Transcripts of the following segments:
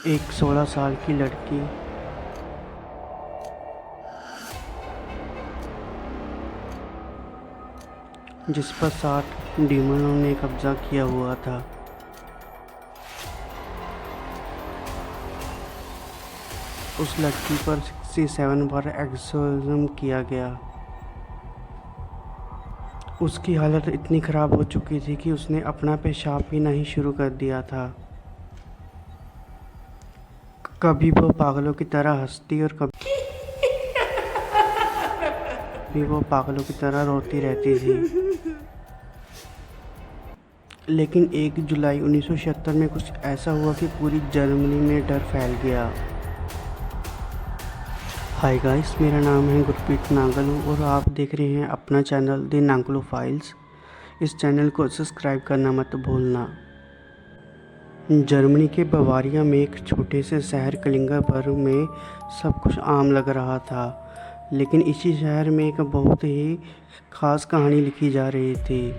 एक 16 साल की लड़की जिस पर 60 डीमनों ने कब्जा किया हुआ था, उस लड़की पर 67 बार एक्सोर्सिज्म किया गया। उसकी हालत इतनी ख़राब हो चुकी थी कि उसने अपना पेशाब पीना ही शुरू कर दिया था। कभी वो पागलों की तरह हंसती और कभी वो पागलों की तरह रोती रहती थी। लेकिन 1 जुलाई 1976 में कुछ ऐसा हुआ कि पूरी जर्मनी में डर फैल गया। हाय गाइस, मेरा नाम है गुरप्रीत नागलू और आप देख रहे हैं अपना चैनल द नागलू फाइल्स। इस चैनल को सब्सक्राइब करना मत भूलना। जर्मनी के बवारिया में एक छोटे से शहर क्लिंगबर्ग में सब कुछ आम लग रहा था, लेकिन इसी शहर में एक बहुत ही ख़ास कहानी लिखी जा रही थी।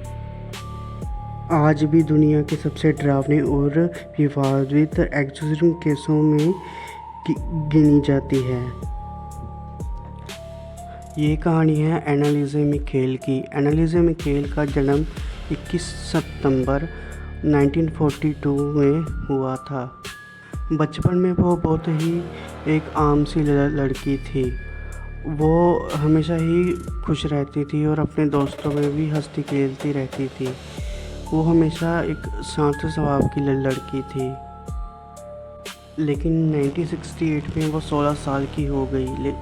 आज भी दुनिया के सबसे डरावने और विवादित एक्सोर्सिज्म केसों में गिनी जाती है। ये कहानी है एनालिसे मिखेल की। एनालिसे मिखेल का जन्म 21 सितंबर 1942 में हुआ था। बचपन में वो बहुत ही एक आम सी लड़की थी। वो हमेशा ही खुश रहती थी और अपने दोस्तों में भी हंसती खेलती रहती थी। वो हमेशा एक शांत स्वभाव की लड़की थी। लेकिन 1968 में वो 16 साल की हो गई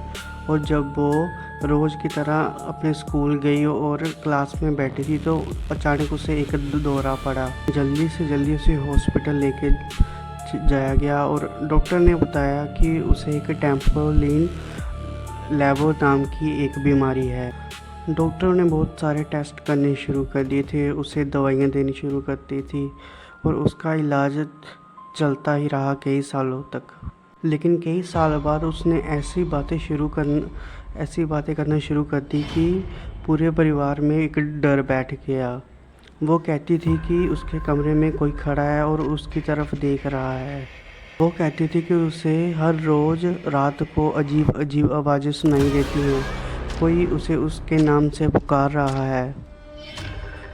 और जब वो रोज़ की तरह अपने स्कूल गई और क्लास में बैठी थी तो अचानक उसे एक दौरा पड़ा। जल्दी से जल्दी उसे हॉस्पिटल लेके जाया गया और डॉक्टर ने बताया कि उसे एक टेम्पोरालिन लेबो नाम की एक बीमारी है। डॉक्टरों ने बहुत सारे टेस्ट करने शुरू कर दिए थे, उसे दवाइयाँ देनी शुरू कर दी थी और उसका इलाज चलता ही रहा कई सालों तक। लेकिन कई साल बाद उसने ऐसी बातें करना शुरू कर दी कि पूरे परिवार में एक डर बैठ गया। वो कहती थी कि उसके कमरे में कोई खड़ा है और उसकी तरफ देख रहा है। वो कहती थी कि उसे हर रोज़ रात को अजीब अजीब आवाज़ें सुनाई देती हैं, कोई उसे उसके नाम से पुकार रहा है।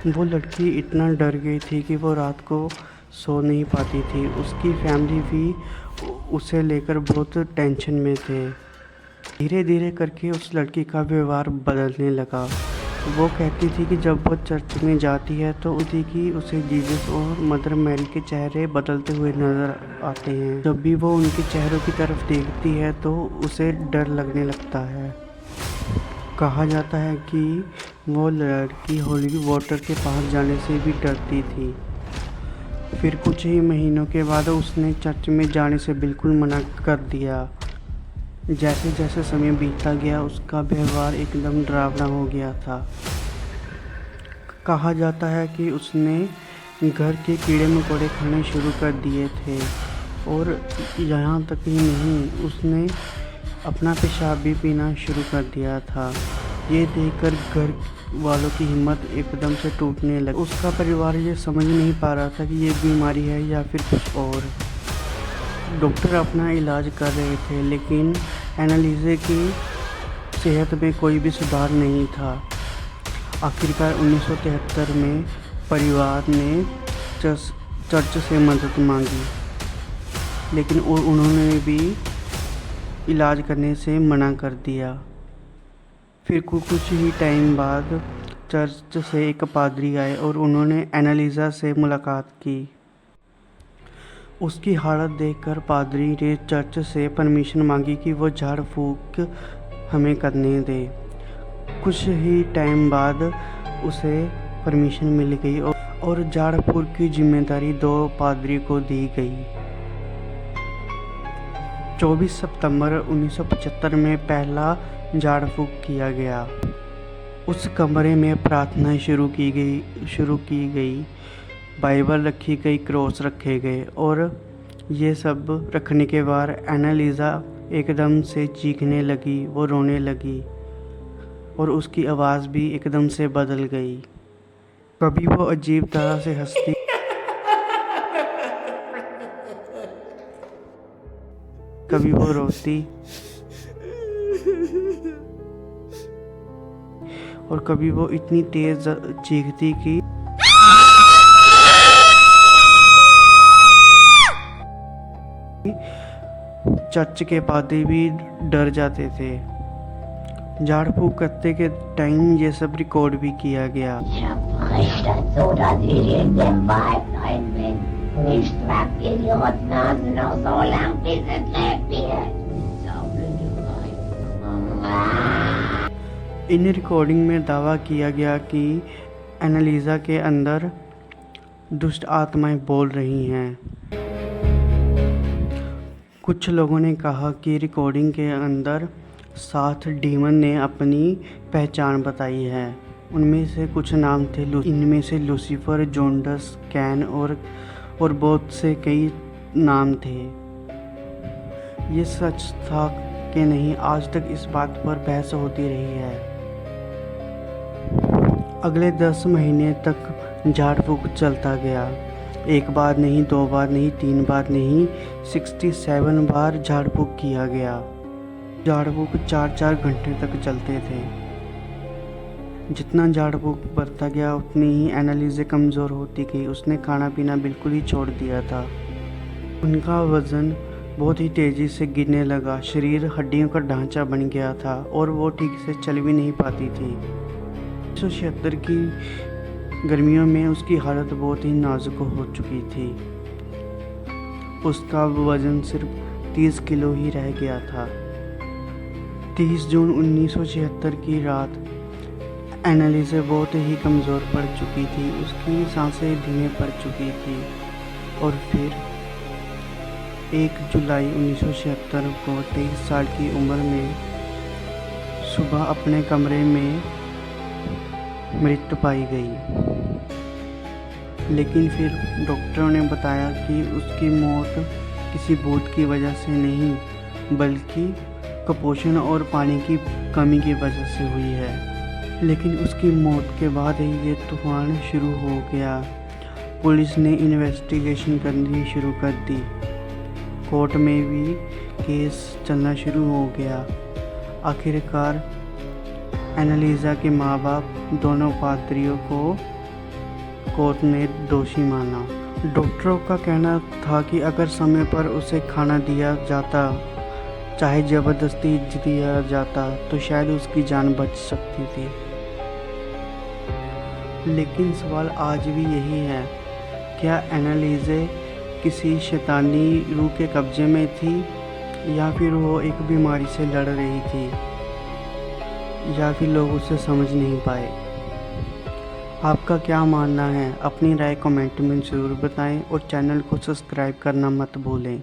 वो लड़की इतना डर गई थी कि वो रात को सो नहीं पाती थी। उसकी फैमिली भी उसे लेकर बहुत टेंशन में थे। धीरे धीरे करके उस लड़की का व्यवहार बदलने लगा। वो कहती थी कि जब वो चर्च में जाती है तो उसे जीसस और मदर मैरी के चेहरे बदलते हुए नज़र आते हैं। जब भी वो उनके चेहरों की तरफ देखती है तो उसे डर लगने लगता है। कहा जाता है कि वो लड़की होली वाटर के पास जाने से भी डरती थी। फिर कुछ ही महीनों के बाद उसने चर्च में जाने से बिल्कुल मना कर दिया। जैसे जैसे समय बीतता गया उसका व्यवहार एकदम डरावना हो गया था। कहा जाता है कि उसने घर के कीड़े मकोड़े खाने शुरू कर दिए थे और यहाँ तक ही नहीं, उसने अपना पेशाब भी पीना शुरू कर दिया था। ये देखकर घर वालों की हिम्मत एकदम से टूटने लगी। उसका परिवार ये समझ नहीं पा रहा था कि ये बीमारी है या फिर कुछ और। डॉक्टर अपना इलाज कर रहे थे लेकिन एनालिसे की सेहत में कोई भी सुधार नहीं था। आखिरकार 1973 में परिवार ने चर्च से मदद मांगी, लेकिन उन्होंने भी इलाज करने से मना कर दिया। फिर कुछ ही टाइम बाद चर्च से एक पादरी आए और उन्होंने एनालिसा से मुलाकात की। उसकी हालत देखकर पादरी ने चर्च से परमिशन मांगी कि वो झाड़ फूक हमें करने दे। कुछ ही टाइम बाद उसे परमिशन मिल गई और झाड़ फूक की जिम्मेदारी 2 पादरी को दी गई। 24 सितंबर 1975 में पहला झाड़ फूक किया गया। उस कमरे में प्रार्थना शुरू की गई, बाइबल रखी गई, क्रॉस रखे गए और ये सब रखने के बाद एनालिसा एकदम से चीखने लगी, वो रोने लगी और उसकी आवाज़ भी एकदम से बदल गई। कभी वो अजीब तरह से हंसती कभी वो रोती और कभी वो इतनी तेज चीखती कि चर्च के पादरी भी डर जाते थे। झाड़ फूक करते के टाइम ये सब रिकॉर्ड भी किया गया। इन रिकॉर्डिंग में दावा किया गया कि एनालिसा के अंदर दुष्ट आत्माएं बोल रही हैं। कुछ लोगों ने कहा कि रिकॉर्डिंग के अंदर 7 डीमन ने अपनी पहचान बताई है। उनमें से कुछ नाम थे, इनमें से लूसीफर, जोंडस, कैन और बहुत से कई नाम थे। ये सच था कि नहीं, आज तक इस बात पर बहस होती रही है। अगले 10 महीने तक झाड़ फूक चलता गया। 1 बार नहीं, 2 बार नहीं, 3 बार नहीं, 67 बार झाड़ फूक किया गया। झाड़ फूक 4-4 घंटे तक चलते थे। जितना झाड़ फूक बढ़ता गया उतनी ही एनालिसा कमज़ोर होती गई। उसने खाना पीना बिल्कुल ही छोड़ दिया था। उनका वज़न बहुत ही तेज़ी से गिरने लगा। शरीर हड्डियों का ढांचा बन गया था और वो ठीक से चल भी नहीं पाती थी। 1976 की गर्मियों में उसकी हालत बहुत ही नाजुक हो चुकी थी। उसका वज़न सिर्फ 30 किलो ही रह गया था। 30 जून 1976 की रात एनालिसा बहुत ही कमज़ोर पड़ चुकी थी। उसकी सांसें धीमे पड़ चुकी थी और फिर 1 जुलाई 1976 को 23 साल की उम्र में सुबह अपने कमरे में मृत पाई गई। लेकिन फिर डॉक्टरों ने बताया कि उसकी मौत किसी भूत की वजह से नहीं बल्कि कुपोषण और पानी की कमी की वजह से हुई है। लेकिन उसकी मौत के बाद ही ये तूफान शुरू हो गया। पुलिस ने इन्वेस्टिगेशन करनी शुरू कर दी। कोर्ट में भी केस चलना शुरू हो गया। आखिरकार एनालिसा के माँ बाप दोनों पादरियों को कोर्ट ने दोषी माना। डॉक्टरों का कहना था कि अगर समय पर उसे खाना दिया जाता, चाहे ज़बरदस्ती दिया जाता, तो शायद उसकी जान बच सकती थी। लेकिन सवाल आज भी यही है, क्या एनालिसा किसी शैतानी रूह के कब्जे में थी या फिर वो एक बीमारी से लड़ रही थी, या फिर लोग उसे समझ नहीं पाए। आपका क्या मानना है? अपनी राय कमेंट में ज़रूर बताएं और चैनल को सब्सक्राइब करना मत भूलें।